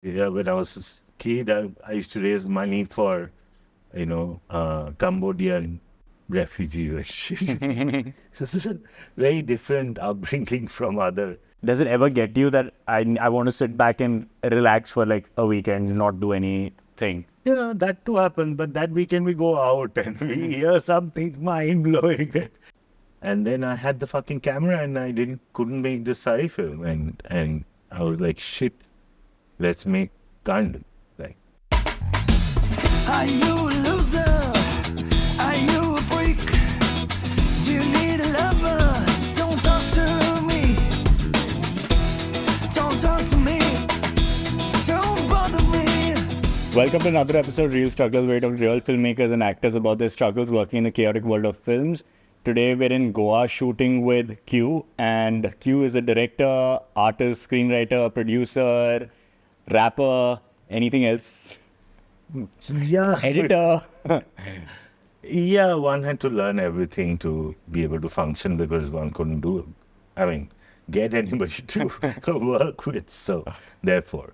Yeah, when I was a kid, I used to raise money for, Cambodian refugees and shit. So this is a very different upbringing from other. Does it ever get you that I want to sit back and relax for like a weekend, not do anything? Yeah, that too happened. But that weekend we go out and we hear something mind blowing. And then I had the fucking camera and I couldn't make this sci film. And I was like, shit, let's make Gandhi. Like, Are you a loser? Are you a freak? Do you need a lover? Don't talk to me. Don't talk to me. Don't bother me. Welcome to another episode of Real Struggles, where we talk to real filmmakers and actors about their struggles working in the chaotic world of films. Today we're in Goa shooting with Q, and Q is a director, artist, screenwriter, producer, rapper, anything else? yeah. Editor. Yeah, one had to learn everything to be able to function because one couldn't get anybody to work with. So, therefore.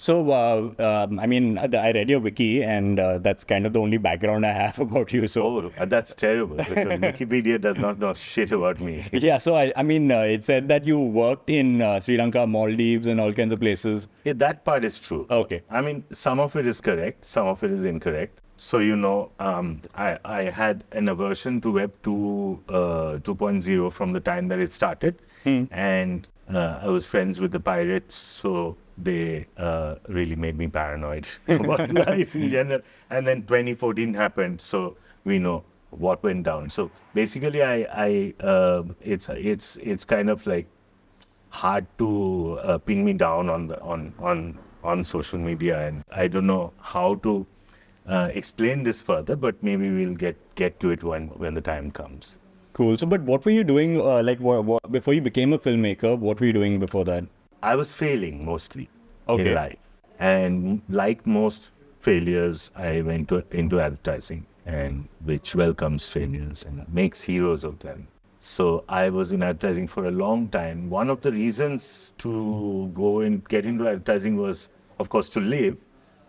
So, I read your wiki, and that's kind of the only background I have about you. So, That's terrible because Wikipedia does not know shit about me. yeah, so it said that you worked in Sri Lanka, Maldives, and all kinds of places. Yeah, that part is true. Okay. Some of it is correct, some of it is incorrect. So, I had an aversion to Web 2.0 from the time that it started. And I was friends with the pirates, so they really made me paranoid about life in general. And then 2014 happened, so we know what went down. So basically, it's kind of like hard to pin me down on social media, and I don't know how to explain this further, but maybe we'll get to it when the time comes. Cool. So, but what were you doing, what, before you became a filmmaker? What were you doing before that? I was failing mostly Okay. in life, and like most failures, I went into advertising, and which welcomes failures and makes heroes of them. So I was in advertising for a long time. One of the reasons to go and get into advertising was, of course, to live,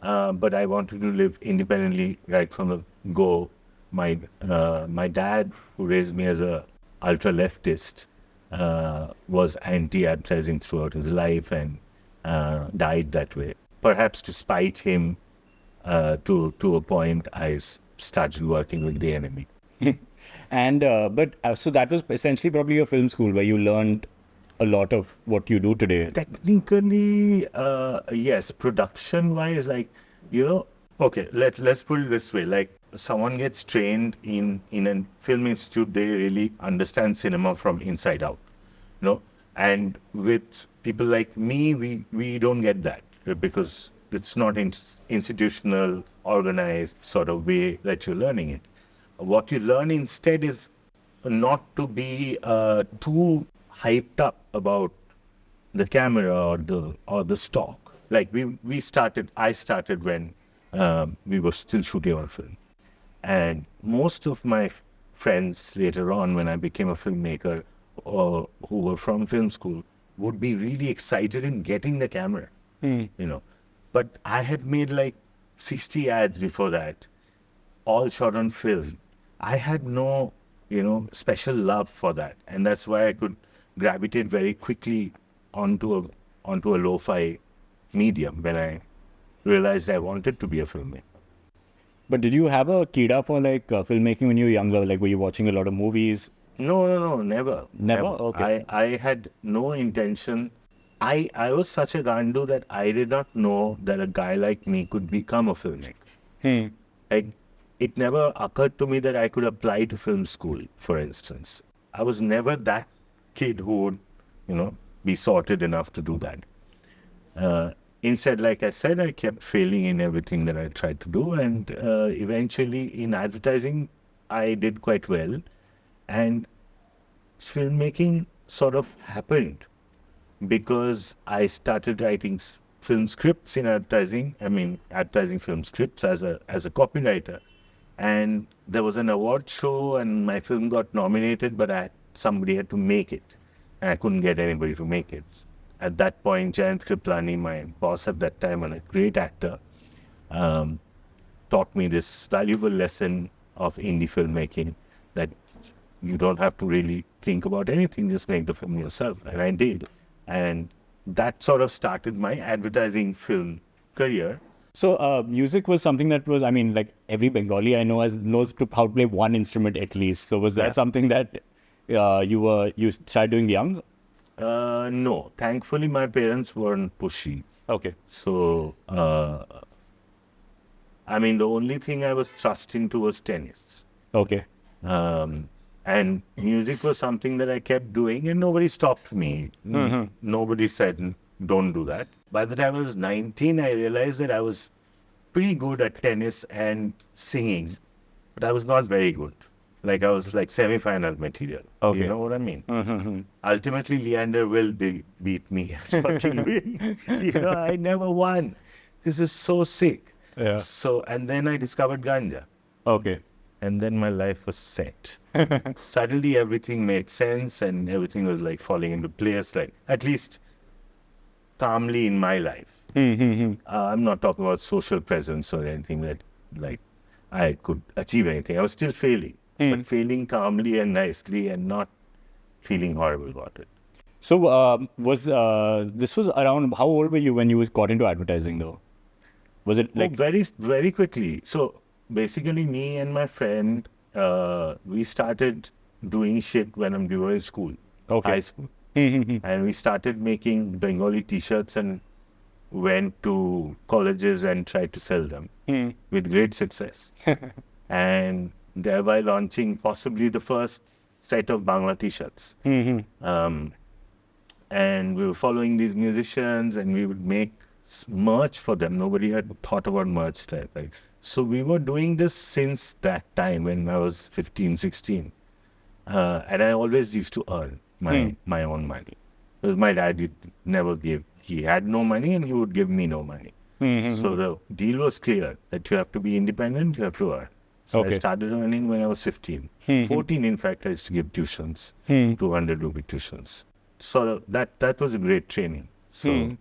but I wanted to live independently right from the go. My dad, who raised me as a ultra leftist, was anti-advertising throughout his life and died that way. Perhaps to spite him, to a point, I started working with the enemy. And so that was essentially probably your film school where you learned a lot of what you do today. Technically, yes. Production-wise, okay. Let's put it this way: like someone gets trained in a film institute, they really understand cinema from inside out, And with people like me, we don't get that because it's not institutional, organized sort of way that you're learning it. What you learn instead is not to be too hyped up about the camera or the stock. Like I started when we were still shooting on film, and most of my friends later on, when I became a filmmaker, who were from film school, would be really excited in getting the camera, But I had made like 60 ads before that, all shot on film. I had no, special love for that, and that's why I could gravitate very quickly onto a lo-fi medium when I realized I wanted to be a filmmaker. But did you have a kida for filmmaking when you were younger? Like, were you watching a lot of movies? No, never. Never? Okay. I had no intention. I was such a gandu that I did not know that a guy like me could become a filmmaker. Like, it never occurred to me that I could apply to film school, for instance. I was never that kid who would, be sorted enough to do that. Instead, like I said, I kept failing in everything that I tried to do. And eventually in advertising, I did quite well. And filmmaking sort of happened because I started writing film scripts in advertising. Advertising film scripts as a copywriter. And there was an award show and my film got nominated, but somebody had to make it. And I couldn't get anybody to make it. at that point, Jayant Kriplani, my boss at that time and a great actor, taught me this valuable lesson of indie filmmaking, that you don't have to really think about anything, just make the film yourself. And I did. And that sort of started my advertising film career. So music was something that was, I mean, like every Bengali I know knows how to play one instrument at least. So was that something that you started doing young? No, thankfully my parents weren't pushy. Okay. So, I mean, the only thing I was thrust into was tennis. Okay. And music was something that I kept doing, and nobody stopped me. Nobody said, don't do that. By the time I was 19, I realized that I was pretty good at tennis and singing, but I was not very good. Like, I was like semi-final material. Okay. You know what I mean? Ultimately, Leander will beat me and fucking win. You know, I never won. This is so sick. Yeah. So, and then I discovered ganja. Okay. And then my life was set. Suddenly everything made sense and everything was like falling into place, like at least calmly in my life. I'm not talking about social presence or anything that like I could achieve anything. I was still failing, but failing calmly and nicely and not feeling horrible about it. So this was around, how old were you when you got into advertising though? Was it like... very, very quickly. So basically me and my friend, we started doing shit when we were in school, high school. And we started making Bengali t-shirts and went to colleges and tried to sell them with great success. And thereby launching possibly the first set of Bangla t-shirts. And we were following these musicians and we would make merch for them. Nobody had thought about merch type. Like, so we were doing this since that time when I was 15, 16. And I always used to earn my own money. Because my dad never gave, he had no money and he would give me no money. So the deal was clear that you have to be independent, you have to earn. So I started earning when I was 15. 14, in fact, I used to give tuitions, 200 rupee tuitions. So that was a great training. So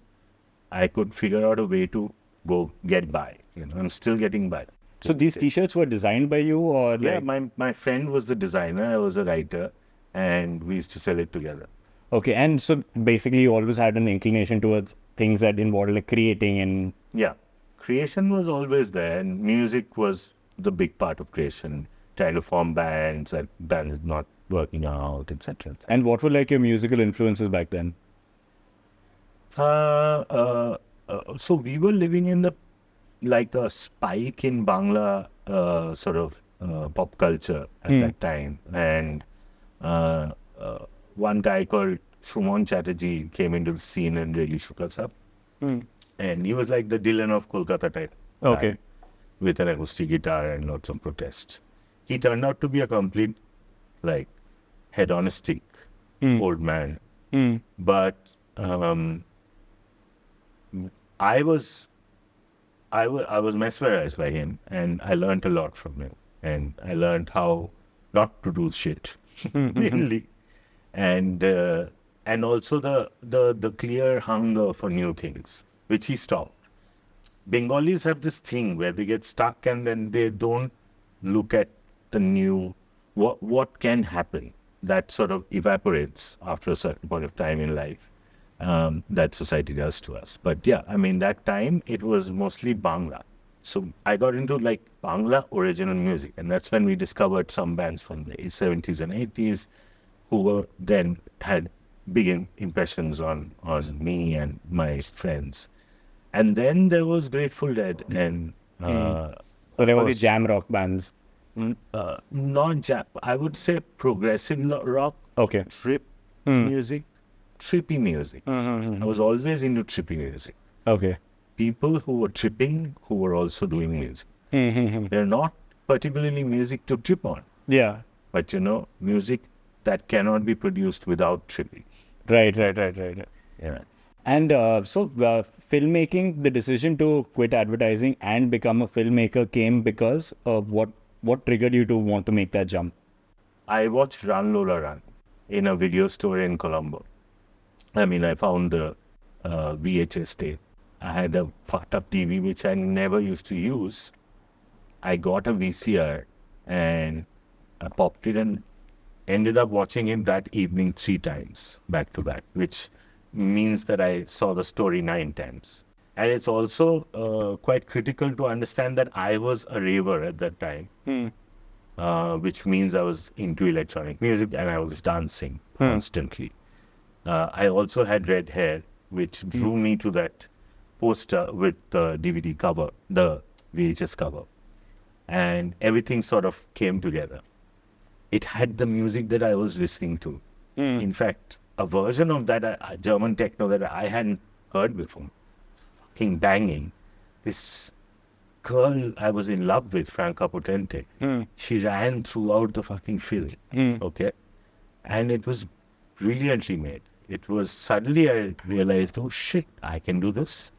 I could figure out a way to go get by. You know, I'm still getting by. So these t-shirts were designed by you or Yeah, like... my friend was the designer, I was a writer, and we used to sell it together. Okay, and so basically you always had an inclination towards things that involved like creating and... Yeah, creation was always there, and music was the big part of creation. Trying to form bands, and bands not working out, etc. And what were like your musical influences back then? So we were living in the like a spike in Bangla sort of pop culture at that time, and one guy called Shumon Chatterjee came into the scene and really shook us up. And he was like the Dylan of Kolkata type. Okay. With an acoustic guitar and lots of protest. He turned out to be a complete, like, hedonistic old man. But I was mesmerized by him, and I learned a lot from him. And I learned how not to do shit, mainly, and also the clear hunger for new things, which he stopped. Bengalis have this thing where they get stuck and then they don't look at the new, what can happen. That sort of evaporates after a certain point of time in life. That society does to us. But yeah, I mean, that time it was mostly Bangla. So I got into like Bangla original music, and that's when we discovered some bands from the 70s and 80s who were then had big impressions on me and my friends. And then there was Grateful Dead and So there were the jam rock bands. not jam, I would say progressive rock, Okay. trip music, trippy music. I was always into trippy music. Okay. People who were tripping, who were also doing music. They're not particularly music to trip on, Yeah. but you know, music that cannot be produced without tripping. Right. Yeah. And so filmmaking, the decision to quit advertising and become a filmmaker came because of what triggered you to want to make that jump? I watched Run Lola Run in a video store in Colombo. I mean, I found the VHS tape. I had a fucked up TV which I never used to use. I got a VCR and I popped it and ended up watching it that evening 3 times back to back, which means that I saw the story 9 times. And it's also quite critical to understand that I was a raver at that time, which means I was into electronic music and I was dancing constantly. I also had red hair, which drew me to that poster with the DVD cover, the VHS cover. And everything sort of came together. It had the music that I was listening to. In fact, a version of that German techno that I hadn't heard before. Fucking banging. This girl I was in love with, Franca Potente, she ran throughout the fucking film. Okay? And it was brilliantly made. It was suddenly I realized, oh shit, I can do this.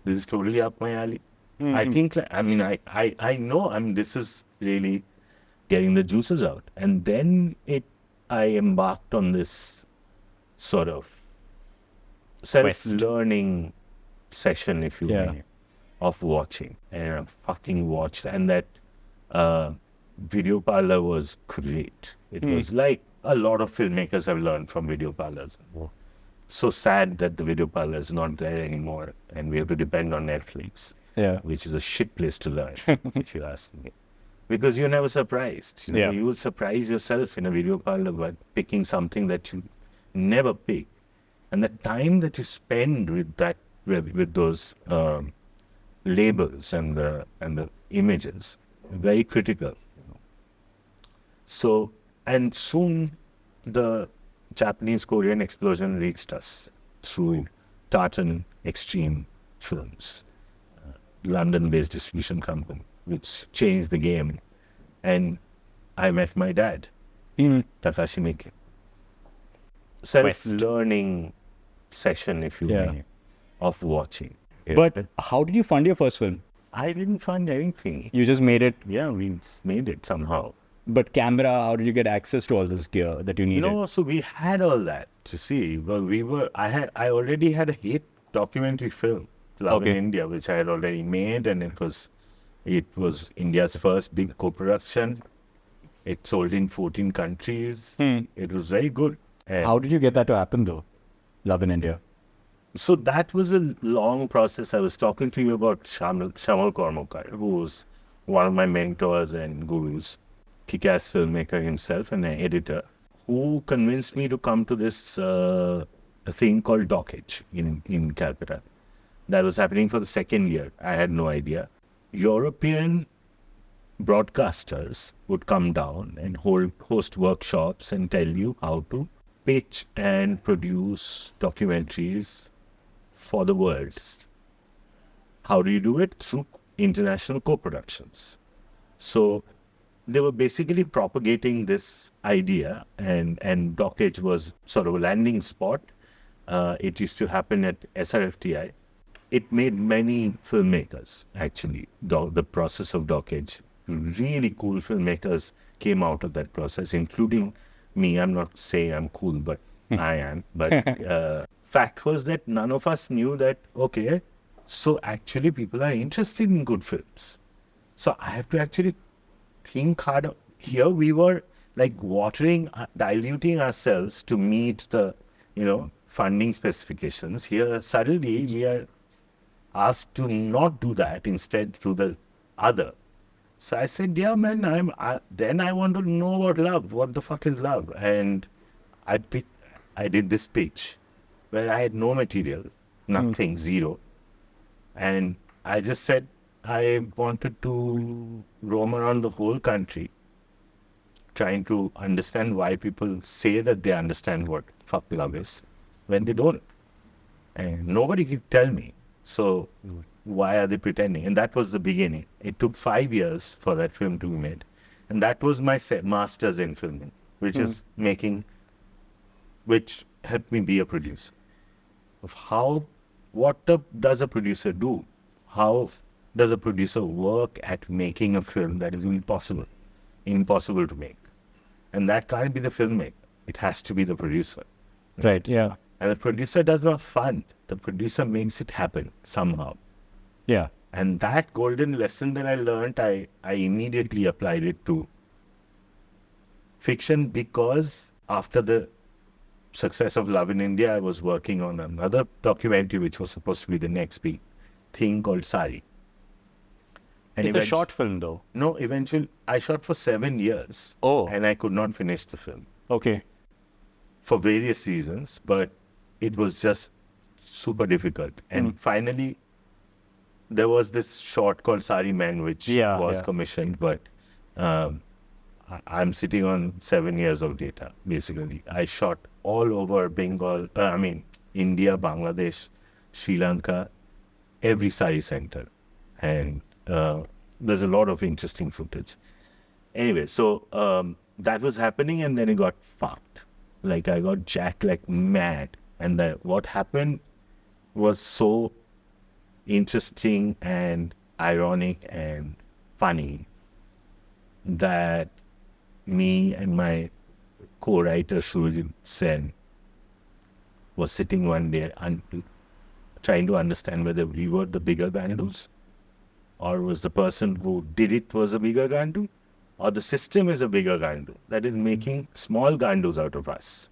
This is totally up my alley. I think, I know, this is really getting the juices out. And then I embarked on this sort of self-learning session, if you may, of watching. And I fucking watched. And that video parlor was great. It was like a lot of filmmakers have learned from video parlors. So sad that the video parlor is not there anymore and we have to depend on Netflix, which is a shit place to learn, if you ask me. Because you're never surprised. You will surprise yourself in a video parlor by picking something that you never pick. And the time that you spend with that, with those labels and the images, very critical. So, and soon the Japanese-Korean explosion reached us through Tartan Extreme Films, London-based distribution company, which changed the game. And I met my dad, Takashi Miike. Self-learning session, if you may, of watching. But how did you fund your first film? I didn't fund anything. You just made it? Yeah, we made it somehow. But camera, how did you get access to all this gear that you needed? No, so we had all that to see. Well, I already had a hit documentary film, Love in India, which I had already made, and it was India's first big co-production. It sold in 14 countries. It was very good. And how did you get that to happen though? Love in India. So that was a long process. I was talking to you about Shamal Kormukar, who was one of my mentors and gurus. Kick-ass filmmaker himself and an editor, who convinced me to come to this thing called Dockage in Calcutta. That was happening for the second year. I had no idea. European broadcasters would come down and host workshops and tell you how to pitch and produce documentaries for the world. How do you do it? Through international co-productions. So they were basically propagating this idea, and Dockage was sort of a landing spot. It used to happen at SRFTI. It made many filmmakers, actually, the process of Dockage. Really cool filmmakers came out of that process, including me. I'm not saying I'm cool, but I am. But fact was that none of us knew that, okay, so actually people are interested in good films. So I have to actually think harder. Here we were like diluting ourselves to meet the, funding specifications. Here suddenly we are asked to not do that, instead do the other. So I said, yeah, man, then I want to know about love. What the fuck is love? And I did this pitch where I had no material, nothing, zero. And I just said, I wanted to roam around the whole country trying to understand why people say that they understand what fuck love is when they don't. And nobody could tell me. So why are they pretending? And that was the beginning. It took 5 years for that film to be made. And that was my master's in filming, which is which helped me be a producer. Of what does a producer do? How does a producer work at making a film that is impossible to make? And that can't be the filmmaker. It has to be the producer. Right, yeah. And the producer does not fund. The producer makes it happen somehow. Yeah. And that golden lesson that I learned, I immediately applied it to fiction, because after the success of Love in India, I was working on another documentary which was supposed to be the next big thing called Sari. And It's a short film though. No, eventually I shot for 7 years. Oh. And I could not finish the film Okay. for various reasons, but it was just super difficult. And finally, there was this short called Sari Man, which was commissioned, but I'm sitting on 7 years of data, basically. I shot all over Bengal, India, Bangladesh, Sri Lanka, every Sari center. And there's a lot of interesting footage. Anyway, so that was happening, and then it got fucked. Like, I got jacked like mad. And what happened was so interesting and ironic and funny that me and my co-writer Surajit Sen was sitting one day and trying to understand whether we were the bigger Gandus, or was the person who did it was a bigger Gandu, or the system is a bigger Gandu that is making small Gandus out of us.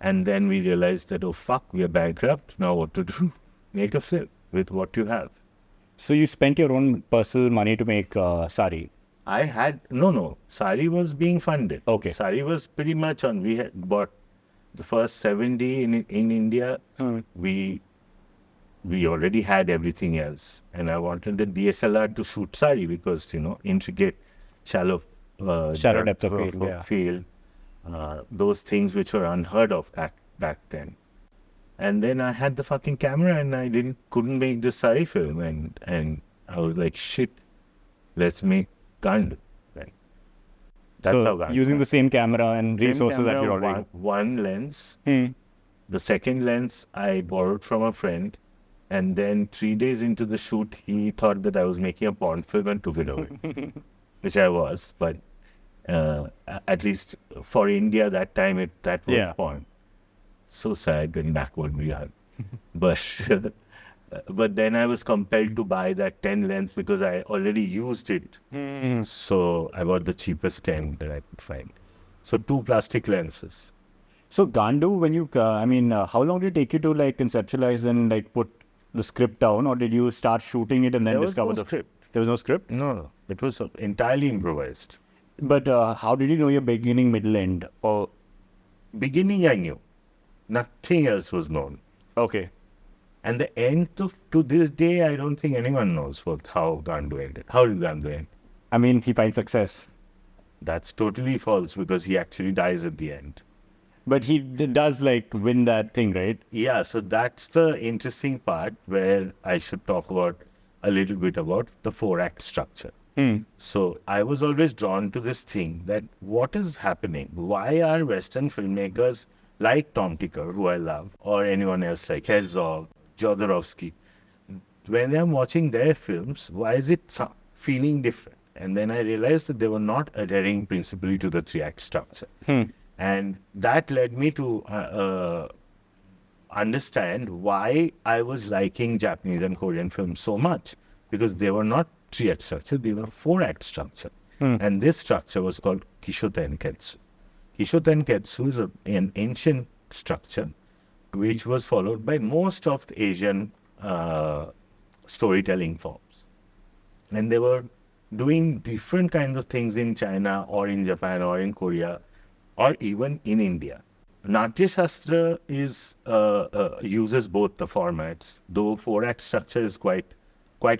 And then we realized that, oh fuck, we are bankrupt. Now what to do? Make a film with what you have. So you spent your own personal money to make Sari? I had, no, Sari was being funded. Okay. Sari was pretty much on, we had bought the first 70 in India. We already had everything else. And I wanted the DSLR to shoot Sari because, intricate, shallow depth of field. Those things which were unheard of back then. And then I had the fucking camera and I couldn't make the Sari film. And I was like, shit, let's make Gandu. Right? That's how Gandu. Using the same camera and resources that you're already... One lens. The second lens I borrowed from a friend. And then 3 days into the shoot, he thought that I was making a porn film and took it away. Which I was, but at least for India that time, that was porn. So sad and backward we are. But then I was compelled to buy that 10 lens because I already used it. So I bought the cheapest 10 that I could find. So 2 plastic lenses. So Gandu, when you, how long did it take you to like conceptualize and like put the script down, or did you start shooting it and then discover the script? There was no script? No. It was entirely improvised. But how did you know your beginning, middle, end? Or beginning I knew. Nothing else was known. Okay. And the end to this day, I don't think anyone knows how Gandu ended. How did Gandu end? I mean, he finds success. That's totally false because he actually dies at the end. But he does like win that thing, right? Yeah, so that's the interesting part where I should talk about a little bit about the 4-act structure. So I was always drawn to this thing that what is happening? Why are Western filmmakers like Tom Ticker, who I love, or anyone else like Herzog, Jodorowsky, when I'm watching their films, why is it feeling different? And then I realized that they were not adhering principally to the 3-act structure. And that led me to understand why I was liking Japanese and Korean films so much. Because they were not 3-act structure, they were 4-act structure. And this structure was called Kishoten Ketsu. Kishoten Ketsu is an ancient structure which was followed by most of the Asian storytelling forms. And they were doing different kinds of things in China or in Japan or in Korea or even in India. Natya Shastra uses both the formats, though 4-act structure is quite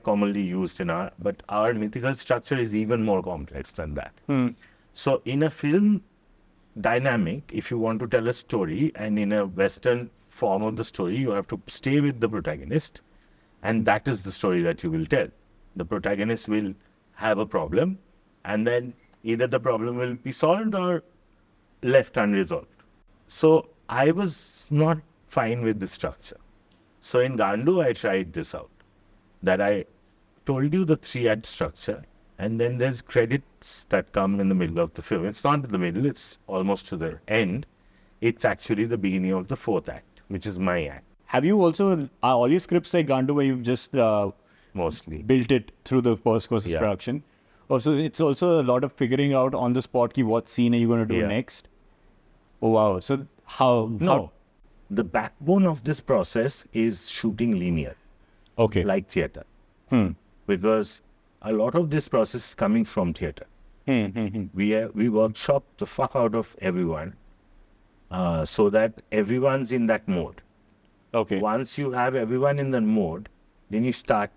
commonly used but our mythical structure is even more complex than that. So in a film dynamic, if you want to tell a story, and in a Western form of the story, you have to stay with the protagonist, and that is the story that you will tell. The protagonist will have a problem, and then either the problem will be solved or left unresolved. So I was not fine with the structure. So in Gandu, I tried this out. That I told you the 3-act structure, and then there's credits that come in the middle of the film. It's not in the middle, it's almost to the end. it's actually the beginning of the fourth act, which is my act, Have you also, are all your scripts like Gandu where you've just mostly. built it through the first course of Yeah. production? Also, it's also a lot of figuring out on the spot ki what scene are you going to do Yeah. next? Oh, wow. So how? No, the backbone of this process is shooting linear, Okay. like theater, because a lot of this process is coming from theater. We workshop the fuck out of everyone, so that everyone's in that mode. Okay. Once you have everyone in the mode, then you start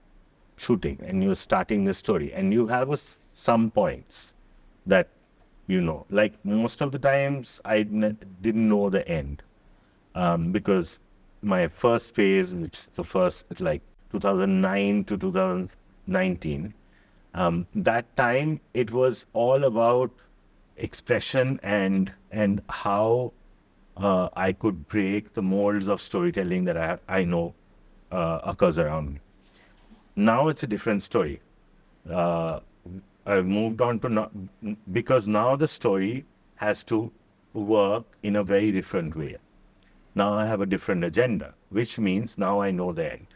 shooting and you're starting the story, and you have some points that like most of the times I didn't know the end, because my first phase, which is the first, it's like 2009 to 2019, that time it was all about expression and how I could break the molds of storytelling that I know occurs around me. Now it's a different story. I've moved on to because now the story has to work in a very different way. Now I have a different agenda, which means now I know the end,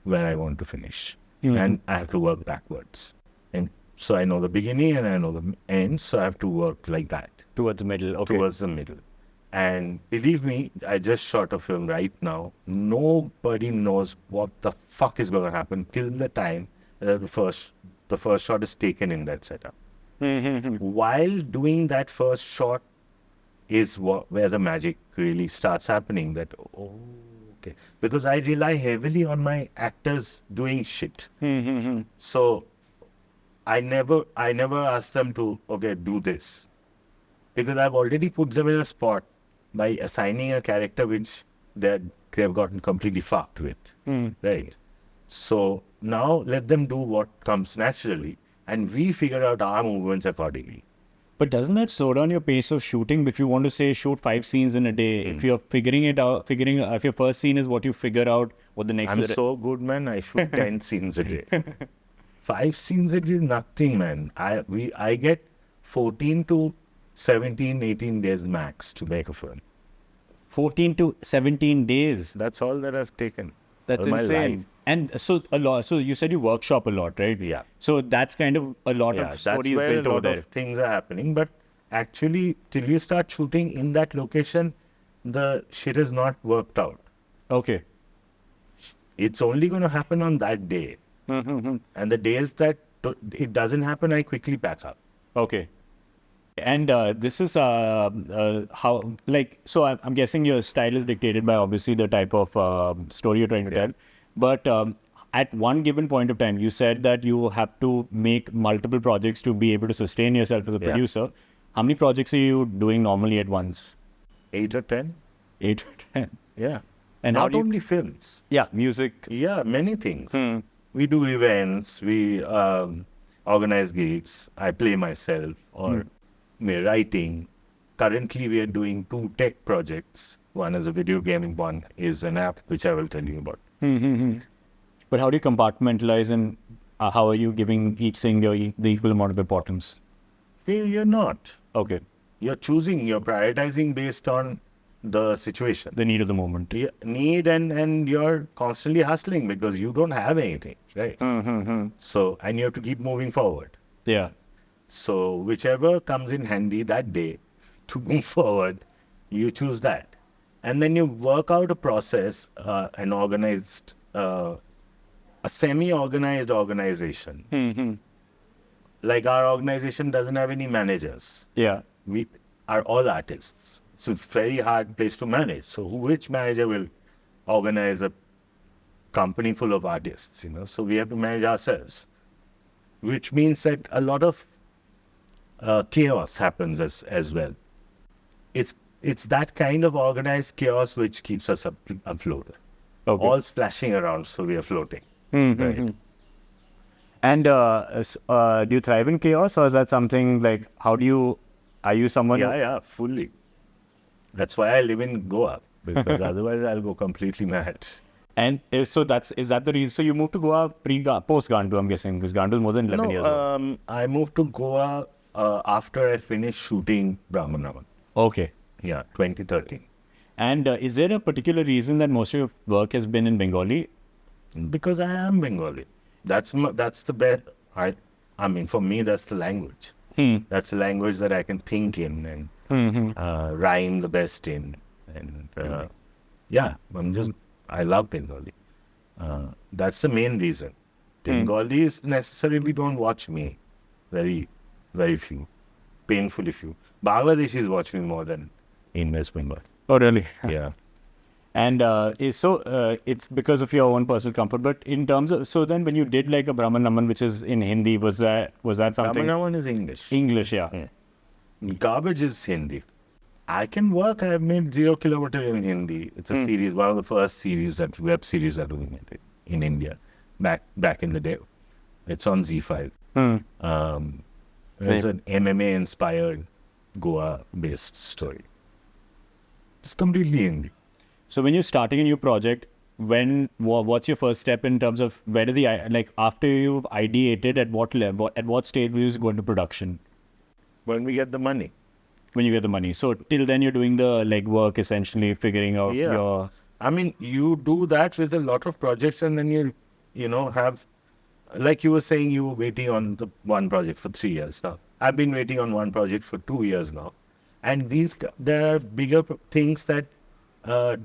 where I want to finish, and I have to work backwards. And so I know the beginning and I know the end, so I have to work like that. Towards the middle. Okay. Towards the middle. And believe me, I just shot a film right now. Nobody knows what the fuck is going to happen till the time that the first shot is taken in that setup. While doing that first shot is where the magic really starts happening. That, okay. Because I rely heavily on my actors doing shit. So I never ask them to, okay, do this. Because I've already put them in a spot by assigning a character which they've gotten completely fucked with. Right? So now let them do what comes naturally, and we figure out our movements accordingly. But doesn't that slow down your pace of shooting? If you want to say shoot 5 scenes in a day, if you're figuring it out, if your first scene is what you figure out, what the next I'm so good, man. I shoot 10 scenes a day. 5 scenes a day is nothing, man. I get 14 to 17, 18 days max to make a film. 14 to 17 days. That's all that I've taken. That's all my insane. life. And so a lot. So you said you workshop a lot, right? Yeah. So that's kind of a lot Yeah, of that's stories where a built over lot there. of things are happening. But actually, till you start shooting in that location, the shit is not worked out. Okay. It's only going to happen on that day. And the days that it doesn't happen, I quickly pack up. Okay. And this is how, like, so I'm guessing your style is dictated by obviously the type of story you're trying to tell. But at one given point of time, you said that you have to make multiple projects to be able to sustain yourself as a producer. How many projects are you doing normally at once? 8 or 10? 8 or 10. Yeah. And how not do you, only films. yeah, music. Yeah, many things. We do events, we organize gigs, I play myself, or we're writing. Currently, we are doing 2 tech projects. One is a video game, one is an app, which I will tell you about. But how do you compartmentalize, and how are you giving each thing the equal amount of importance? See, you're not. Okay. You're choosing, you're prioritizing based on the situation. The need of the moment. Need, and you're constantly hustling because you don't have anything, right? So, and you have to keep moving forward. Yeah. So, whichever comes in handy that day to move forward, you choose that. And then you work out a process, an organized, a semi-organized organization. Like our organization doesn't have any managers. Yeah. We are all artists. So it's a very hard place to manage. So which manager will organize a company full of artists, So we have to manage ourselves, which means that a lot of chaos happens as well. It's that kind of organized chaos which keeps us afloat. Okay. All splashing around, so we are floating. Right? And do you thrive in chaos, or is that something like, are you someone? Yeah, fully. That's why I live in Goa, because otherwise I'll go completely mad. And is that the reason? So you moved to Goa post Gandu, I'm guessing, because Gandu is more than 11 years old. I moved to Goa after I finished shooting Brahman Raman. Okay. Yeah, 2013. And is there a particular reason that most of your work has been in Bengali? Because I am Bengali. That's the best. I mean, for me, that's the language. That's the language that I can think in and rhyme the best in. And yeah, I love Bengali. That's the main reason. Bengalis necessarily don't watch me. Very, very few. Painfully few. Bangladeshis watch me more than in West Bengal. Oh, really? Yeah. And it's because of your own personal comfort. But in terms of, so then when you did like a Brahman Naman, which is in Hindi, was that something? Brahman is English. English, yeah. Garbage is Hindi. I can work. I've made 0 Kilometer in Hindi. It's a series, one of the first web series that we made in India back in the day. It's on Z5. It's an MMA inspired Goa based story. It's completely Hindi. So when you're starting a new project, what's your first step in terms of where does after you've ideated, at what level, at what stage will you go into production? When we get the money. When you get the money. So till then you're doing the legwork, essentially figuring out your... I mean, you do that with a lot of projects, and then you have, like you were saying, you were waiting on the one project for 3 years now. I've been waiting on one project for 2 years now. And there are bigger things that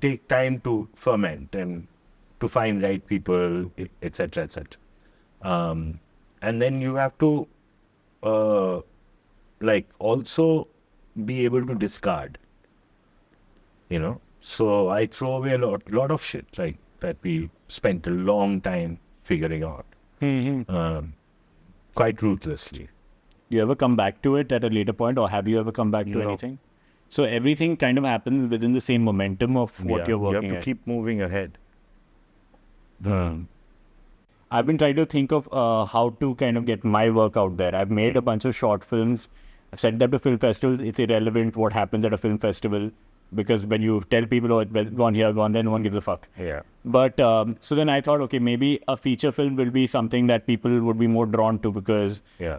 take time to ferment and to find right people, etc., etc. And then you have to also be able to discard, So I throw away a lot of shit like that we spent a long time figuring out, quite ruthlessly. You ever come back to it at a later point, or have you ever come back to anything? So everything kind of happens within the same momentum of what you're working at. You have to keep moving ahead. I've been trying to think of how to kind of get my work out there. I've made a bunch of short films. I've sent them to film festivals. It's irrelevant what happens at a film festival, because when you tell people, oh, it's gone here, gone there, no one gives a fuck. Yeah. But so then I thought, okay, maybe a feature film will be something that people would be more drawn to, because... Yeah.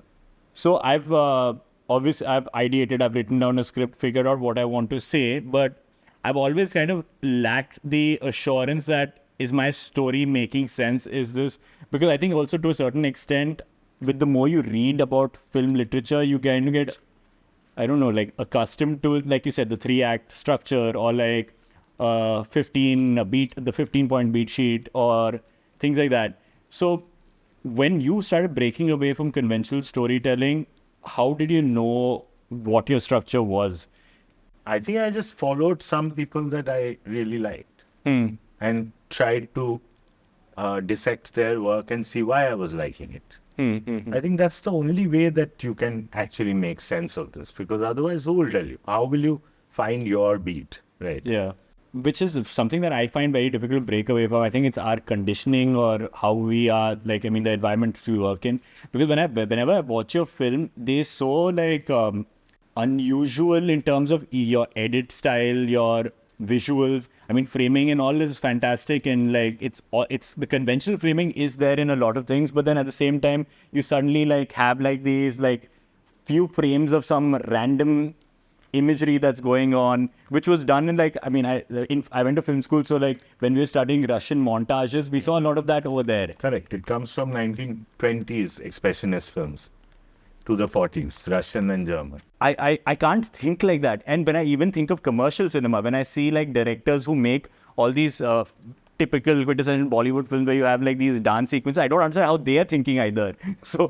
So I've ideated, I've written down a script, figured out what I want to say, but I've always kind of lacked the assurance that, is my story making sense? Is this, because I think also to a certain extent, with the more you read about film literature, you kind of get, I don't know, like accustomed to, like you said, the 3-act structure, or like the 15-point beat sheet, or things like that. So when you started breaking away from conventional storytelling, how did you know what your structure was? I think I just followed some people that I really liked and tried to dissect their work and see why I was liking it. I think that's the only way that you can actually make sense of this, because otherwise who will tell you? How will you find your beat, right? Yeah. Which is something that I find very difficult to break away from. I think it's our conditioning, or how we are, the environment we work in. Because whenever I watch your film, they're so unusual in terms of your edit style, your visuals. I mean, framing and all is fantastic, and it's the conventional framing is there in a lot of things. But then at the same time, you suddenly have these few frames of some random imagery that's going on, which was done in I went to film school, so when we were studying Russian montages, we saw a lot of that over there. Correct. It comes from 1920s expressionist films to the 40s, Russian and German. I can't think like that. And when I even think of commercial cinema, when I see directors who make all these typical quintessential Bollywood films where you have these dance sequences, I don't understand how they are thinking either. So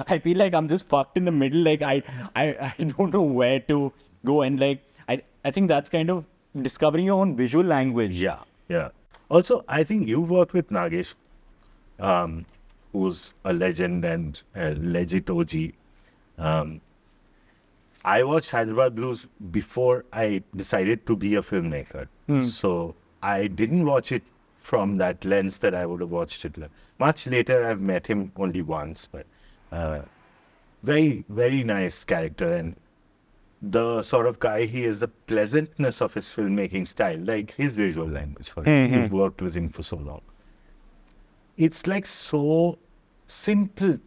I feel like I'm just fucked in the middle. I don't know where to go, and I think that's kind of discovering your own visual language. Yeah. Also, I think you've worked with Nagesh, who's a legend and a legit OG. I watched Hyderabad Blues before I decided to be a filmmaker. So I didn't watch it from that lens that I would have watched it. Much later, I've met him only once, but very, very nice character, and the sort of guy he is, the pleasantness of his filmmaking style, his visual language. You've worked with him for so long. It's so simple.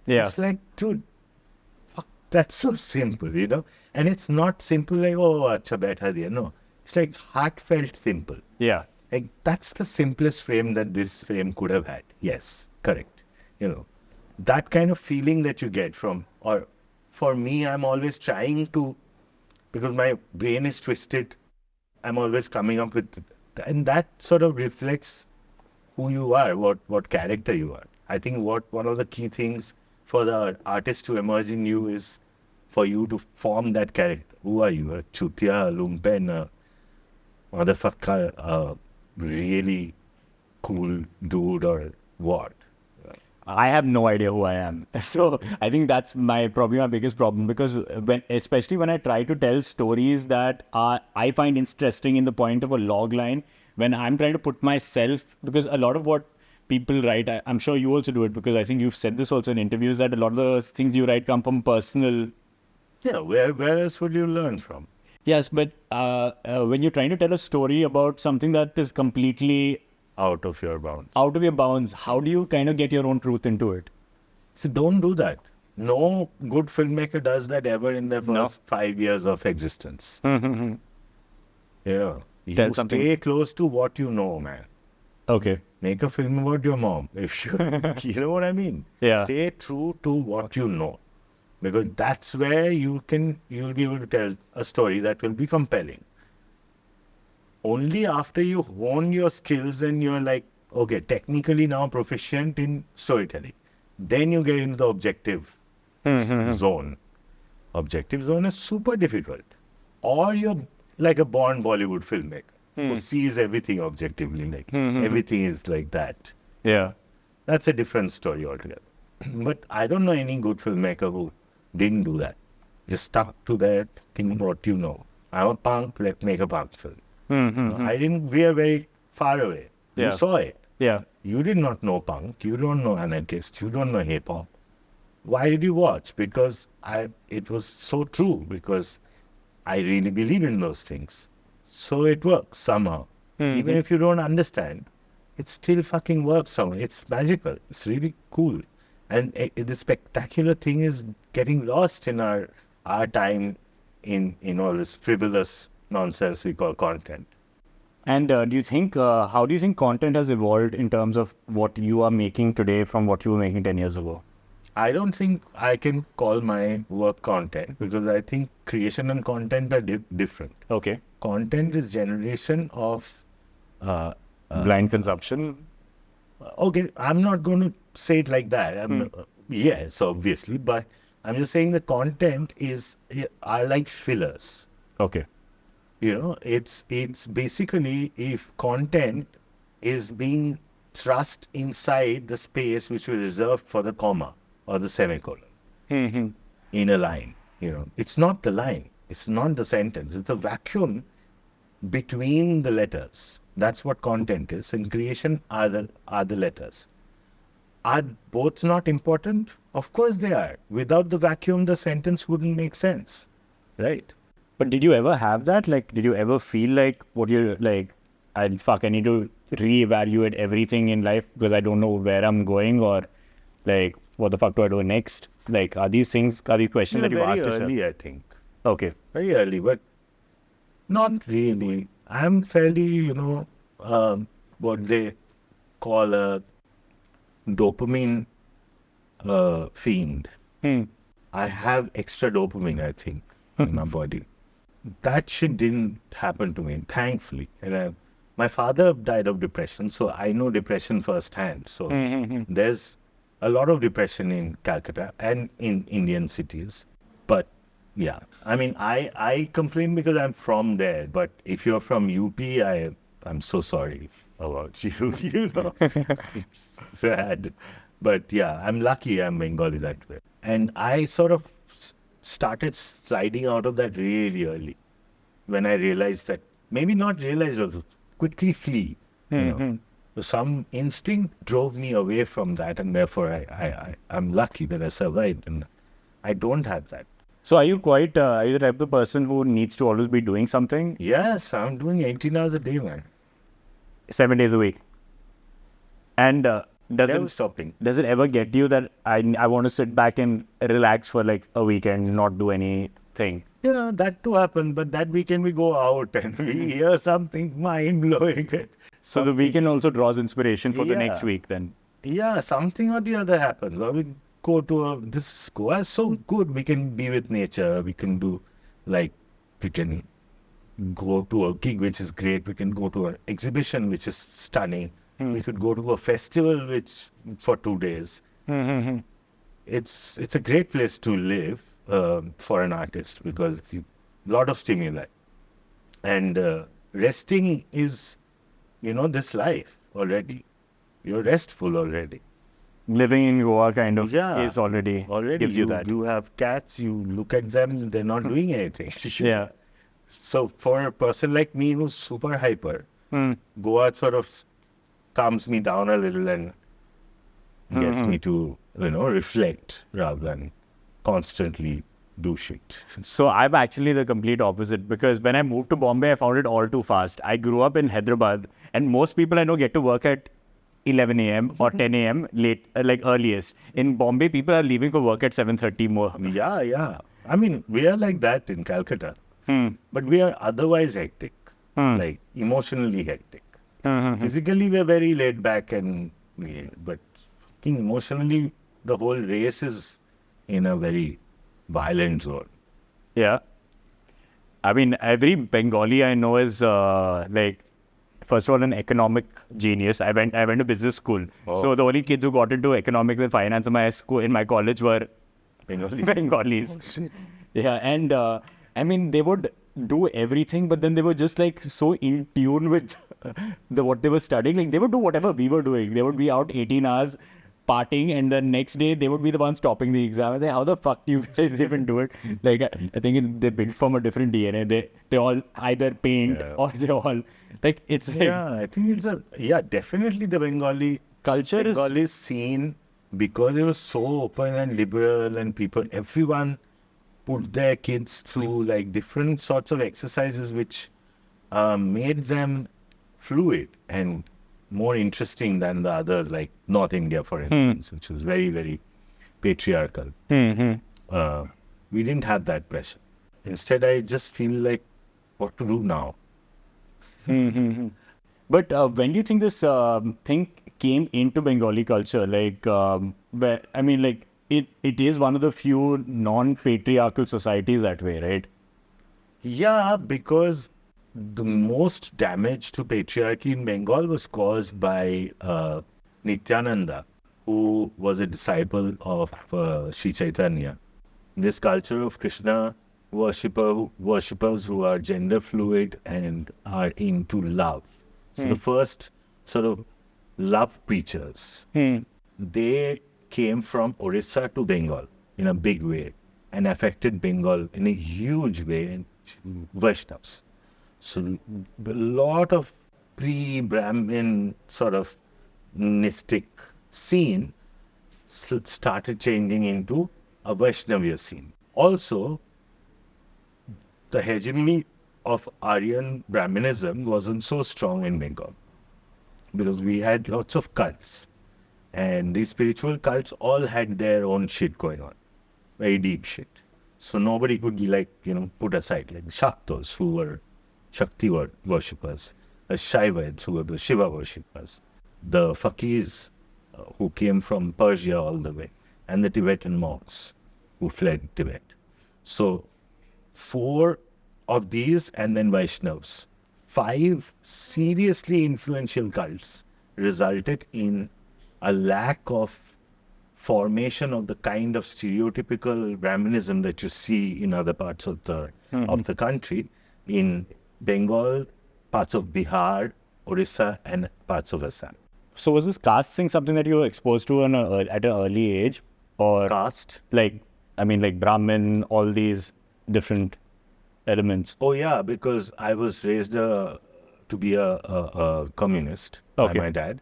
Yeah. It's dude, That's so simple, you know. And it's not simple like, oh, acha baitha diya. No, it's like heartfelt simple. Yeah. Like that's the simplest frame that this frame could have had. Yes, correct. You know, that kind of feeling that you get from, or for me, I'm always trying to, because my brain is twisted, I'm always coming up with, and that sort of reflects who you are, what character you are. I think one of the key things for the artist to emerge in you is for you to form that character. Who are you? A chutia, a lumpen, a motherfucker, a really cool dude, or what? I have no idea who I am. So I think that's probably my biggest problem, because especially when I try to tell stories that I find interesting in the point of a log line, when I'm trying to put myself, because a lot of what people write, I'm sure you also do it, because I think you've said this also in interviews, that a lot of the things you write come from personal. Yeah, where else would you learn from? Yes, but when you're trying to tell a story about something that is completely Out of your bounds. out of your bounds, how do you kind of get your own truth into it? So don't do that. No good filmmaker does that ever in their first 5 years of existence. Yeah. You Tell something. stay close to what you know, man. Okay. Make a film about your mom. If you, you know what I mean? Yeah. Stay true to what you know, because that's where you'll be able to tell a story that will be compelling. Only after you hone your skills and you're like, okay, technically now proficient in storytelling, then you get into the objective zone. Objective zone is super difficult. Or you're like a born Bollywood filmmaker who sees everything objectively, like everything is like that. Yeah. That's a different story altogether. But I don't know any good filmmaker who didn't do that. Just stuck to that thing, what you know. I'm a punk, let's make a punk film. We are very far away. Yeah. You saw it. Yeah. You did not know punk. You don't know anarchist. You don't know hip hop. Why did you watch? Because it was so true. Because I really believe in those things. So it works somehow. Even if you don't understand, it still fucking works somehow. It's magical. It's really cool. And the spectacular thing is getting lost in our time in all this frivolous nonsense we call content. And do you think, how do you think content has evolved in terms of what you are making today from what you were making 10 years ago? I don't think I can call my work content, because I think creation and content are different. Okay. Content is generation of Blind consumption. okay, I'm not going to say it like that. Yes, obviously, but I'm just saying the content are like fillers. Okay. You know, it's basically if content is being thrust inside the space which was reserved for the comma or the semicolon in a line. You know, it's not the line, it's not the sentence, it's the vacuum between the letters. That's what content is, and creation are the letters. Are both not important? Of course they are. Without the vacuum, the sentence wouldn't make sense, right? But did you ever have that? Like, did you ever feel like what you're like, I need to reevaluate everything in life because I don't know where I'm going, or like, what the fuck do I do next? Like, are these questions that you asked yourself? Very early, I think. Okay. Very early, but not really. I'm fairly, what they call a dopamine fiend. I have extra dopamine, I think, in my body. That shit didn't happen to me, thankfully. And my father died of depression, so I know depression firsthand. So there's a lot of depression in Calcutta and in Indian cities. But yeah, I mean, I complain because I'm from there. But if you're from UP, I'm so sorry about you. You know, it's sad. But yeah, I'm lucky I'm Bengali that way. And I sort of started sliding out of that really early when I realized that, maybe not realize, or quickly flee. You know. So some instinct drove me away from that, and therefore I'm lucky that I survived, and I don't have that. So are you are you the type of person who needs to always be doing something? Yes, I'm doing 18 hours a day, man. 7 days a week. And Never stopping. Does it ever get you that I want to sit back and relax for like a weekend, not do anything? Yeah, that too happened. But that weekend we go out and we hear something mind-blowing. So the weekend also draws inspiration for the next Yeah. week then. Yeah, something or the other happens. Or we go to this Goa is so good. We can be with nature. We can do we can go to a gig which is great. We can go to an exhibition which is stunning. We could go to a festival which for 2 days. It's a great place to live for an artist because lot of stimuli. And resting is, this life already. You're restful already. Living in Goa kind of Yeah. is already gives you that. You have cats, you look at them, they're not doing anything. Yeah. So for a person like me who's super hyper, Goa sort of calms me down a little and gets me to, reflect rather than constantly do shit. So I'm actually the complete opposite because when I moved to Bombay, I found it all too fast. I grew up in Hyderabad and most people I know get to work at 11 a.m. or 10 a.m. late, like earliest. In Bombay, people are leaving for work at 7:30 more. Yeah. I mean, we are like that in Calcutta. But we are otherwise hectic, like emotionally hectic. Physically, we're very laid back but fucking emotionally, the whole race is in a very violent zone. Yeah. I mean, every Bengali I know is first of all, an economic genius. I went to business school. Oh. So the only kids who got into economics and finance in my college were Bengali. Bengalis. Yeah, and I mean, they would do everything, but then they were just like so in tune with what they were studying. Like they would do whatever we were doing. They would be out 18 hours partying, and the next day they would be the ones topping the exam. I say, how the fuck do you guys even do it? Like I think they're built from a different DNA. They all either paint or they all like it's like, Yeah, I think definitely the Bengali culture is Bengali scene, because it was so open and liberal and everyone put their kids through like different sorts of exercises which made them fluid and more interesting than the others, like North India, for instance, which was very, very patriarchal. We didn't have that pressure. Instead, I just feel like what to do now. But when do you think this thing came into Bengali culture? Like, where, I mean, like, it is one of the few non-patriarchal societies that way, right? Yeah, because the most damage to patriarchy in Bengal was caused by Nityananda, who was a disciple of Sri Chaitanya. This culture of Krishna worshippers who are gender fluid and are into love. So the first sort of love preachers, they came from Orissa to Bengal in a big way and affected Bengal in a huge way, and Vaishnavas. So a lot of pre-Brahmin sort of mystic scene started changing into a Vaishnavya scene. Also, the hegemony of Aryan Brahminism wasn't so strong in Bengal because we had lots of cults, and these spiritual cults all had their own shit going on, very deep shit. So nobody could be like, put aside, like the Shaktas who were Shakti worshippers, the Shaivites who were the Shiva worshippers, the Fakirs who came from Persia all the way, and the Tibetan monks who fled Tibet. So 4 of these, and then Vaishnavas. 5 seriously influential cults resulted in a lack of formation of the kind of stereotypical Brahminism that you see in other parts of the country, in Bengal, parts of Bihar, Orissa, and parts of Assam. So was this caste thing something that you were exposed to at an early age? Or Caste? like Brahmin, all these different elements? Oh yeah, because I was raised to be a communist by my dad.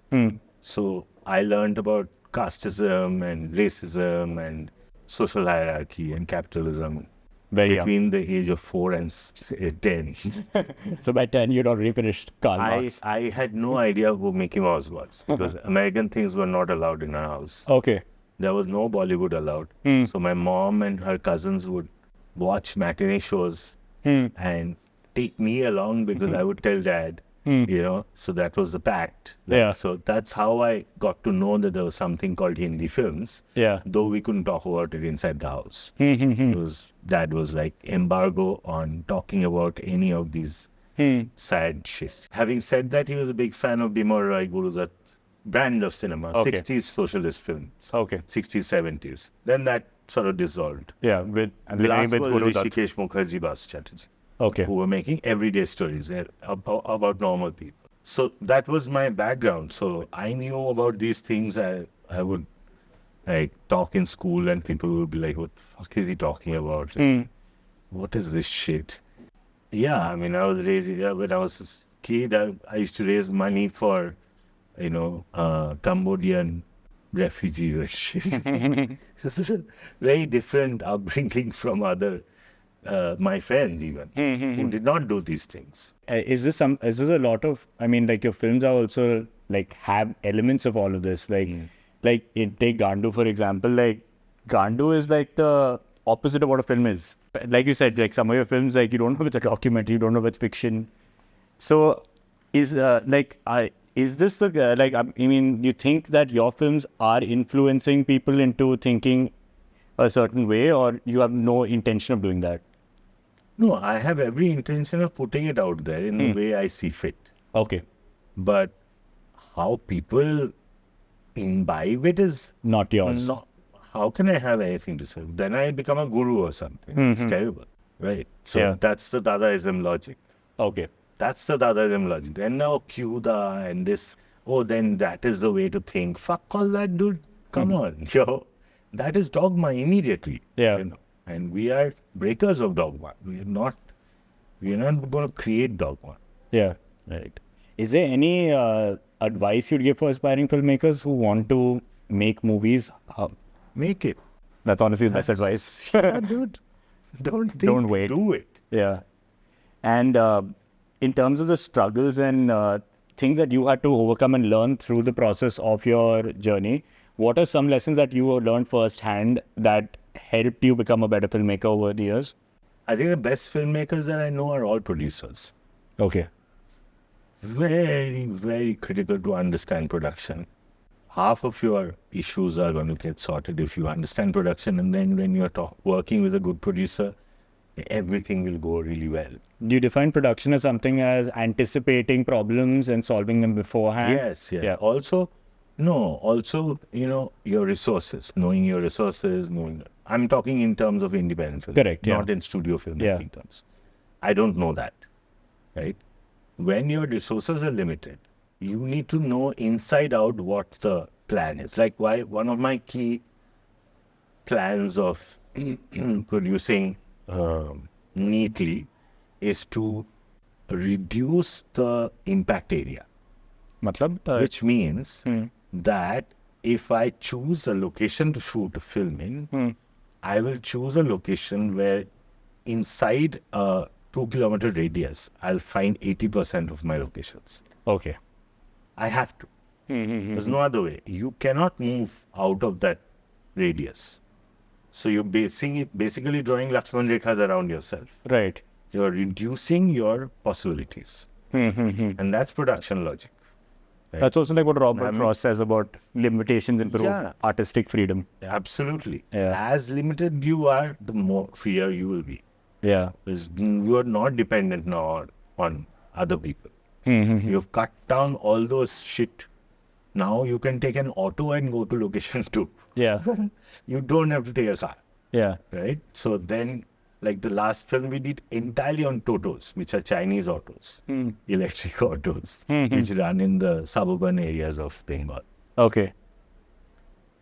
So I learned about casteism and racism and social hierarchy and capitalism Very young. between the age of 4 and 10. So by 10, you'd already finished Karl Marx. I had no idea who Mickey Mouse was because American things were not allowed in our house. Okay. There was no Bollywood allowed. So my mom and her cousins would watch matinee shows and take me along because I would tell dad, so that was the pact. Yeah. So that's how I got to know that there was something called Hindi films. Yeah. Though we couldn't talk about it inside the house. Because dad was like embargo on talking about any of these sad shit. Having said that, he was a big fan of Bimar Rai Guru's brand of cinema, Okay. 60s socialist films, Okay. 60s, 70s. Then that sort of dissolved. Yeah. With Last with was Guru Dutt. Rishikesh Mukherjee Bas Chatterjee, Okay. who were making everyday stories about normal people. So that was my background. So I knew about these things. I would like talk in school and people would be like, what the fuck is he talking about? What is this shit? Yeah, I mean, I was raising, when I was a kid, I used to raise money for, Cambodian refugees and shit. This is a very different upbringing from other, my friends even, who did not do these things. Is this a lot of, I mean, like your films are also like have elements of all of this. Like take Gandu, for example. Like Gandu is like the opposite of what a film is. Like you said, like some of your films, like you don't know if it's a documentary, you don't know if it's fiction. So is this the, like, I mean, you think that your films are influencing people into thinking a certain way, or you have no intention of doing that? No, I have every intention of putting it out there in the way I see fit. Okay. But how people imbibe it is Not yours. not. How can I have anything to say? Then I become a guru or something. It's terrible, right? So Yeah. that's the Dadaism logic. Okay. That's the Dadaism logic. Then now Kyuda and this, then that is the way to think. Fuck all that, dude. Come on, yo. That is dogma immediately. Yeah. And we are breakers of dogma. We are not going to create dogma. Yeah. Right. Is there any advice you'd give for aspiring filmmakers who want to make movies? Make it. That's honestly the best advice. Yeah, dude. Don't think, Don't wait. Do it. Yeah. And in terms of the struggles and things that you had to overcome and learn through the process of your journey, what are some lessons that you learned firsthand that helped you become a better filmmaker over the years? I think the best filmmakers that I know are all producers. Okay. Very, very critical to understand production. Half of your issues are going to get sorted if you understand production, and then when you're working with a good producer, everything will go really well. Do you define production as something as anticipating problems and solving them beforehand? Yes, yeah. Yeah. Also, your resources, knowing your resources, I'm talking in terms of independent film. Correct, yeah. Not in studio filmmaking Yeah. terms. I don't know that, right? When your resources are limited, you need to know inside out what the plan is. Like one of my key plans of producing neatly is to reduce the impact area, Matlab? which means that if I choose a location to shoot a film in, I will choose a location where inside a 2-kilometer radius, I'll find 80% of my locations. Okay. I have to. There's no other way. You cannot move out of that radius. So you're basically drawing Lakshman Rekhas around yourself. Right. You're reducing your possibilities. And that's production logic. Right? That's also like what Robert I mean- Frost says about limitations improve Yeah. artistic freedom. Absolutely. Yeah. As limited you are, the more freer you will be. Yeah. Because you are not dependent now on other people. You've cut down all those shit. Now you can take an auto and go to location 2. Yeah. You don't have to take a car, Yeah. right? So then, like the last film we did entirely on Totos, which are Chinese autos, electric autos, which run in the suburban areas of Bengal. Okay.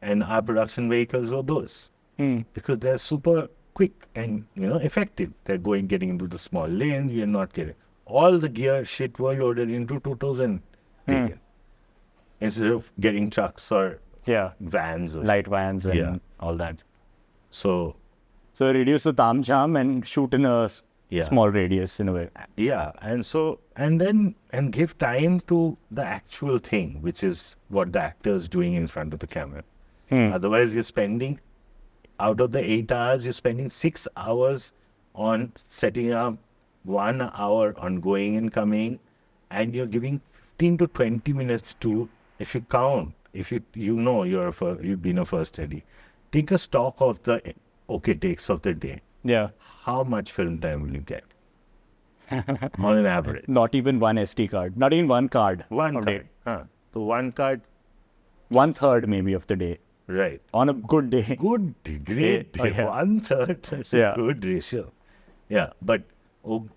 And our production vehicles were those because they're super quick and effective. They're getting into the small lanes. You're not getting all the gear shit were loaded into Totos and taken instead of getting trucks or Yeah. vans or Light vans and Yeah. all that. So So reduce the taam-jam and shoot in a Yeah. small radius in a way. Yeah, and give time to the actual thing, which is what the actor is doing in front of the camera. Otherwise, you're spending, out of the 8 hours, you're spending 6 hours on setting up, 1 hour on going and coming, and you're giving 15 to 20 minutes to, if you count, if you know you've been a first steady, take a stock of the okay takes of the day. Yeah. How much film time will you get? On an average. Not even one SD card. Not even one card. One a day. card. So one card, 1/3 maybe of the day. right. On a good day. Good, great. Oh, yeah. 1/3, that's Yeah. a good ratio. Yeah, but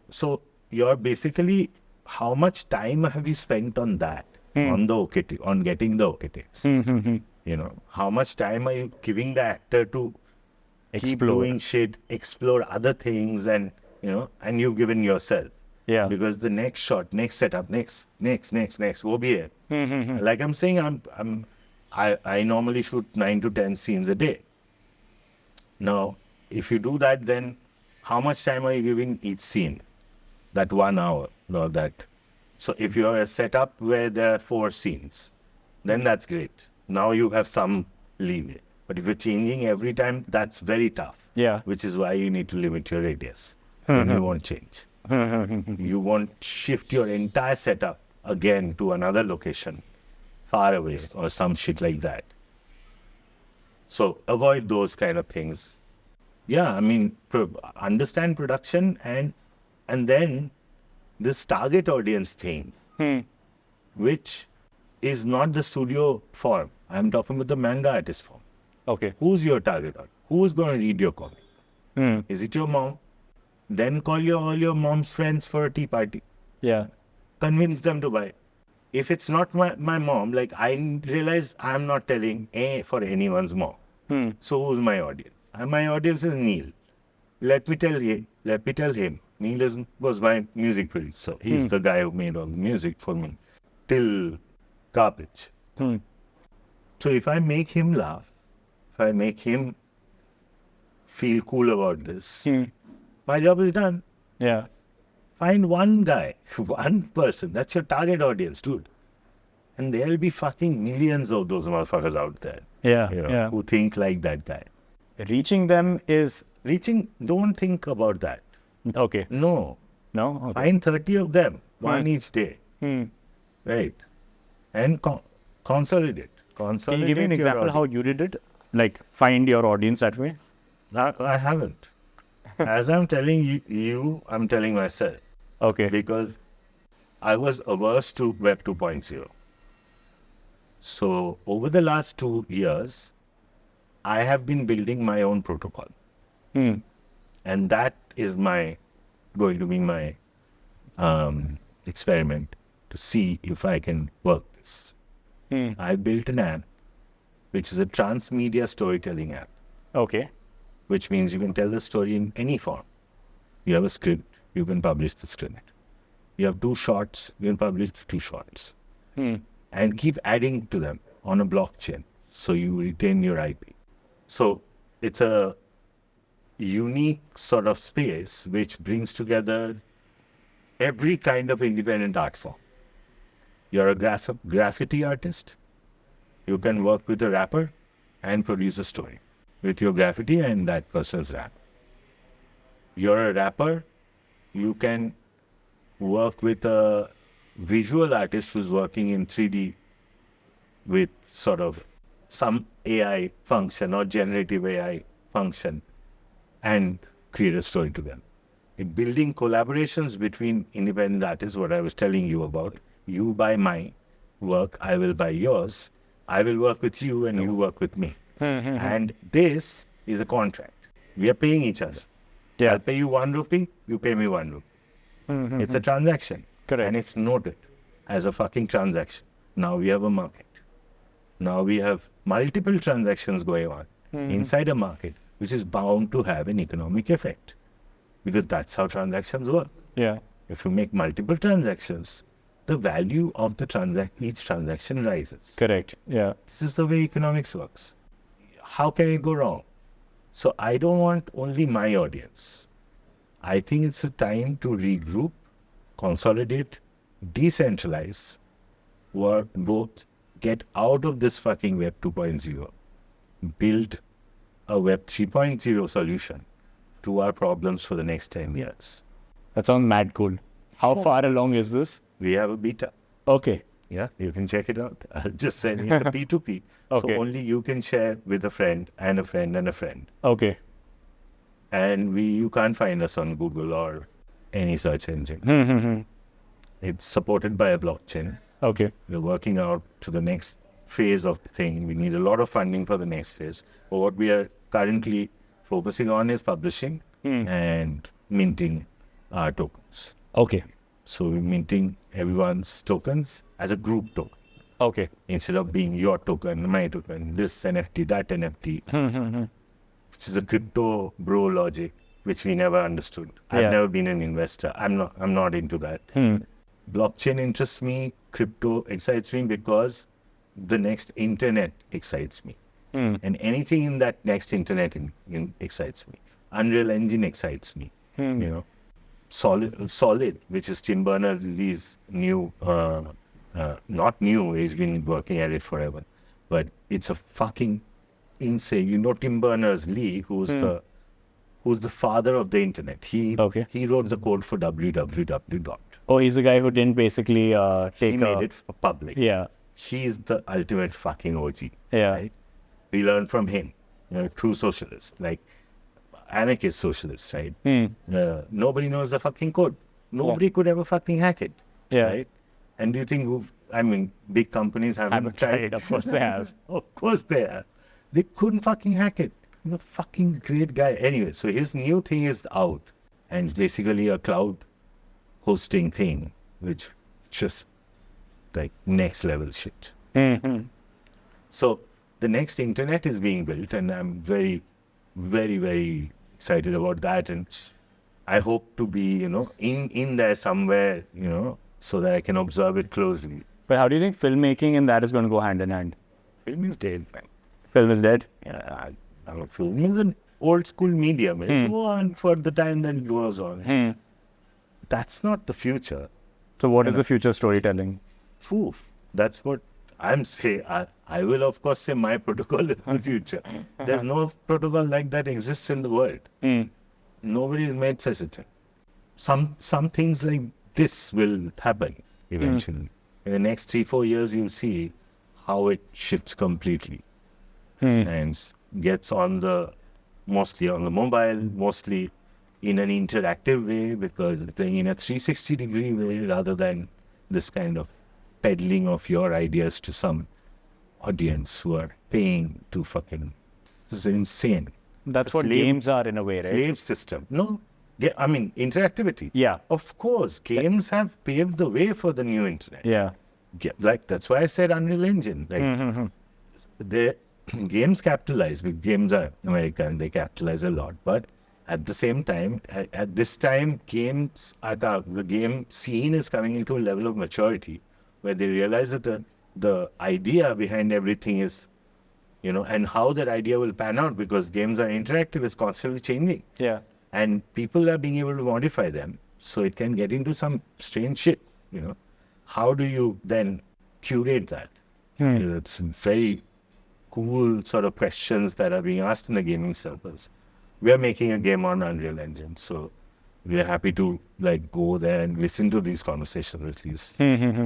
so you're basically, how much time have you spent on that? On the on getting the okay takes? You know, how much time are you giving the actor to keep Explore. doing shit, explore other things, and and you've given yourself. Yeah. Because the next shot, next setup, next, wo bhi hai. Like I'm saying, I normally shoot 9 to 10 scenes a day. Now, if you do that, then how much time are you giving each scene? That 1 hour, or that. So if you are a setup where there are 4 scenes, then that's great. Now you have some leeway. But if you're changing every time, that's very tough. Yeah. Which is why you need to limit your radius. Then you won't change. You won't shift your entire setup again to another location far away or some shit like that. So avoid those kind of things. Yeah, I mean, understand production and then this target audience thing, which is not the studio form. I'm talking about the manga artist form. Okay. Who's your target audience? Who's going to read your comic? Is it your mom? Then call all your mom's friends for a tea party. Yeah. Convince them to buy. If it's not my mom, like I realize I'm not telling for anyone's mom. So who's my audience? My audience is Neil. Let me tell him. Neil was my music producer. He's the guy who made all the music for me till garbage. So if I make him laugh, if I make him feel cool about this, my job is done. Yeah. Find one guy, one person. That's your target audience, dude. And there'll be fucking millions of those motherfuckers out there. Yeah. You who think like that guy. Reaching them is Don't think about that. okay. No. No? Okay. Find 30 of them, one each day. Right. And consolidate. Can you give me an your example how you did it? Like find your audience that way? I haven't. As I'm telling you, I'm telling myself. Okay. Because I was averse to Web 2.0. So over the last 2 years, I have been building my own protocol. And that is going to be my experiment to see if I can work this. I built an app, which is a transmedia storytelling app, Okay. which means you can tell the story in any form. You have a script, you can publish the script. You have 2 shots, you can publish the 2 shots. And keep adding to them on a blockchain, so you retain your IP. So it's a unique sort of space which brings together every kind of independent art form. You're a graffiti artist, you can work with a rapper and produce a story with your graffiti and that person's rap. You're a rapper, you can work with a visual artist who's working in 3D with sort of some AI function or generative AI function and create a story together. In building collaborations between independent artists, what I was telling you about, you buy my work, I will buy yours, I will work with you and you work with me. And this is a contract. We are paying each other. Yeah. I'll pay you 1 rupee, you pay me 1 rupee. It's a transaction. Correct. And it's noted as a fucking transaction. Now we have a market. Now we have multiple transactions going on inside a market, which is bound to have an economic effect. Because that's how transactions work. Yeah. If you make multiple transactions, the value of the each transaction rises. Correct. Yeah. This is the way economics works. How can it go wrong? So I don't want only my audience. I think it's a time to regroup, consolidate, decentralize, work both, get out of this fucking Web 2.0, build a Web 3.0 solution to our problems for the next 10 years. That sounds mad cool. How far along is this? We have a beta. Okay. Yeah, you can check it out. I'll just send you. It's a P2P. Okay. So only you can share with a friend and a friend and a friend. Okay. And you can't find us on Google or any search engine. It's supported by a blockchain. Okay. We're working out to the next phase of the thing. We need a lot of funding for the next phase. But what we are currently focusing on is publishing and minting our tokens. Okay. So we're minting everyone's tokens as a group token. Okay. Instead of being your token, my token, this NFT, that NFT, which is a crypto bro logic, which we never understood. Yeah. I've never been an investor. I'm not into that. Blockchain interests me, crypto excites me because the next internet excites me. And anything in that next internet excites me. Unreal Engine excites me. You know, Solid, which is Tim Berners-Lee's new, not new, he's been working at it forever, but it's a fucking insane. You know, Tim Berners-Lee, who's the father of the internet. He wrote the code for www. Oh, he's the guy who didn't basically take He made it public. Yeah. He's the ultimate fucking OG. Yeah. Right? We learned from him. You know, true socialist, like anarchist socialist, right? Nobody knows the fucking code. Nobody could ever fucking hack it. Yeah. Right? And do you think, big companies haven't tried it? Of course they have. Of course they have. They couldn't fucking hack it. He's a fucking great guy. Anyway, so his new thing is out. And it's basically a cloud hosting thing, which just like next level shit. So the next internet is being built, and I'm very, very, very excited about that. And I hope to be, in there somewhere, so that I can observe it closely. But how do you think filmmaking and that is going to go hand in hand? Film is dead, man. Film is dead? Yeah, film is an old school medium. It'll go on for the time that it goes on. That's not the future. So what is the future storytelling? Foof. That's what I'm saying. I will, of course, say my protocol is the future. There's no protocol like that exists in the world. Nobody has made such a thing. Some things like this will happen eventually. In the next 3-4 years, you'll see how it shifts completely and gets mostly on the mobile, mostly in an interactive way, because it's in a 360-degree way rather than this kind of peddling of your ideas to some audience who are paying to fucking... This is insane. That's what games are in a way, right? Slave system. No, interactivity. Yeah. Of course, games have paved the way for the new internet. Yeah. That's why I said Unreal Engine. The games capitalize. Games are American, they capitalize a lot. But at the same time, at this time, the game scene is coming into a level of maturity where they realize that the idea behind everything is, and how that idea will pan out, because games are interactive, it's constantly changing. Yeah. And people are being able to modify them, so it can get into some strange shit, How do you then curate that? It's very cool sort of questions that are being asked in the gaming circles. We are making a game on Unreal Engine, so we are happy to go there and listen to these conversations, at least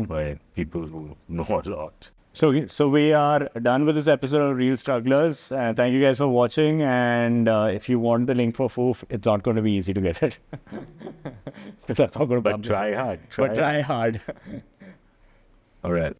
by people who know a lot. So we are done with this episode of Real Strugglers. Thank you guys for watching. And if you want the link for Foof, it's not going to be easy to get it. That's not going to But try hard. Try hard. All right.